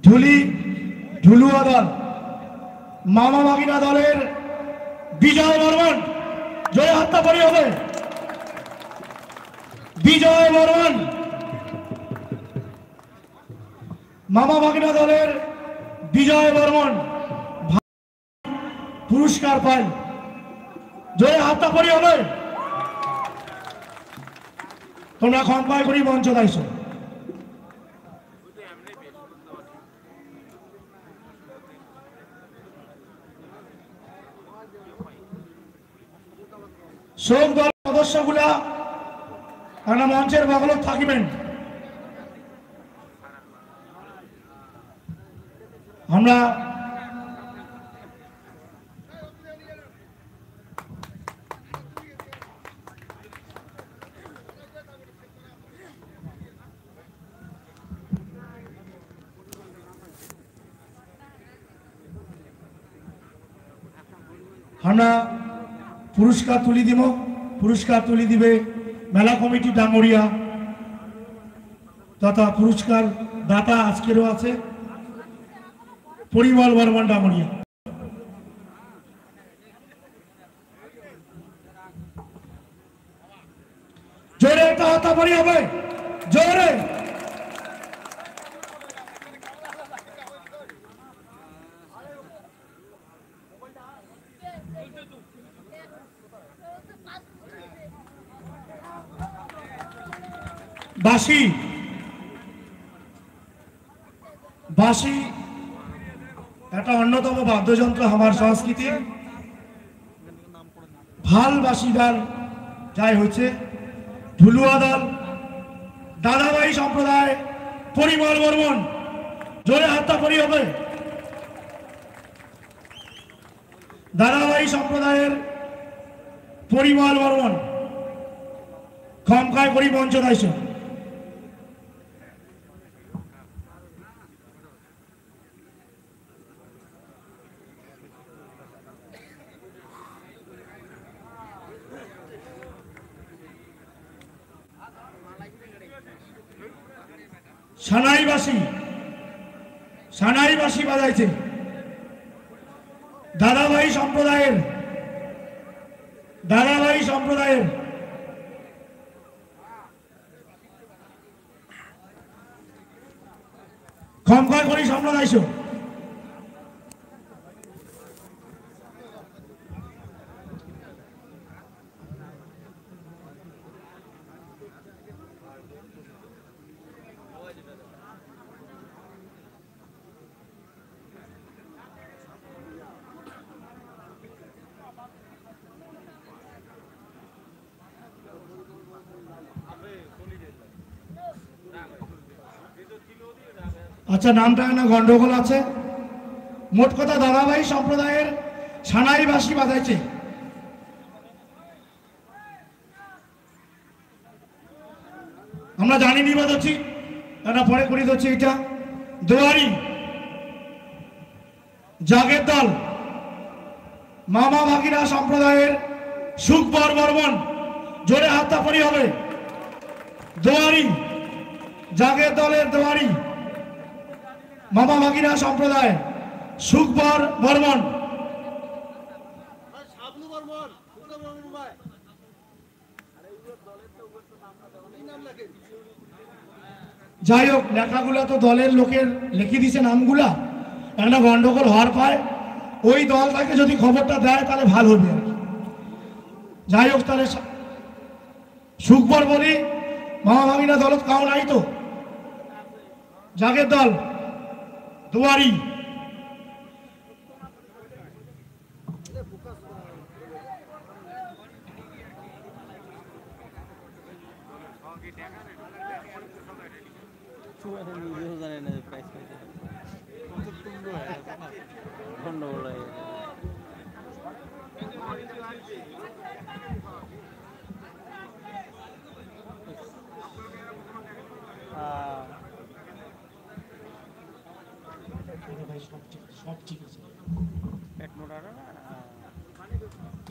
ঢুলি ঢুলুয়া দল মামা মাগিনা দলের বিজয় বর্মন জয় হাততালি হবে। বিজয় বর্মন মামা মাগিনা দলের বিজয় বর্মন পুরস্কার পায়। জয় হাততালি হবে। তোমরা ক্ষমতায় করি মঞ্চ দাইছো। শোক দল সদস্যগুলা একটা মঞ্চের বগলত থাকিবেন। আমরা পুরস্কার তুলি দিব। পুরস্কার তুলি দিবে মেলা কমিটি ডাঙ্গরিয়া তথা পুরস্কার দাতা আজকেরও আছে পরিমল বর্মন ডাঙ্গরিয়া। জোরে একটা হাততালি হবে। জোরে বাঁশি বাঁশি একটা অন্যতম বাদ্যযন্ত্র আমার সংস্কৃতির। ভাল বাঁশিদার যাই হয়েছে ঢুলুয়া দল দাদাভাই সম্প্রদায় পরিমল বর্মন জোরে হাততালি হবে। দাদাভাই সম্প্রদায়ের পরিমল বর্মন ক্ষমতায় করি মঞ্চ দাইছ। সানাইবাসী বাজাইছে দাদাভাই সম্প্রদায়ের ক্ষমতা করি সম্প্রদায়। আচ্ছা নামটা না গন্ডগোল আছে। মোট কথা দাদাভাই সম্প্রদায়ের সানাইবাসী বাজাইছে। আমরা জানি নি বাজাচ্ছি এটা পরে করি দিচ্ছি। এটা দুয়ারি জাগের দল মামা ভাগিনা সম্প্রদায়ের সুখবর বর্মন জোরে হাততালি হবে। দুয়ারি জাগের দলের দুয়ারি মামা ভাগিনা সম্প্রদায় সুখবর বর্মন। যাই হোক লেখাগুলা তো দলের লোকের লিখে দিছে নামগুলা, একটা গন্ডগোল হওয়ার পায়। ওই দলটাকে যদি খবরটা দেয় তাহলে ভালো হবে। যাই হোক তাহলে সুখবর বলি মামা ভাগিনা দলত কাউ নাই তো জাগের দল দুয়ারি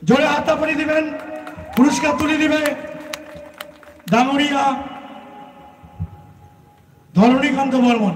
জোরে হাততালি দিবেন। পুরস্কার তুলে দিবে ডাঙ্গরিয়া ধরণীকান্ত বর্মন।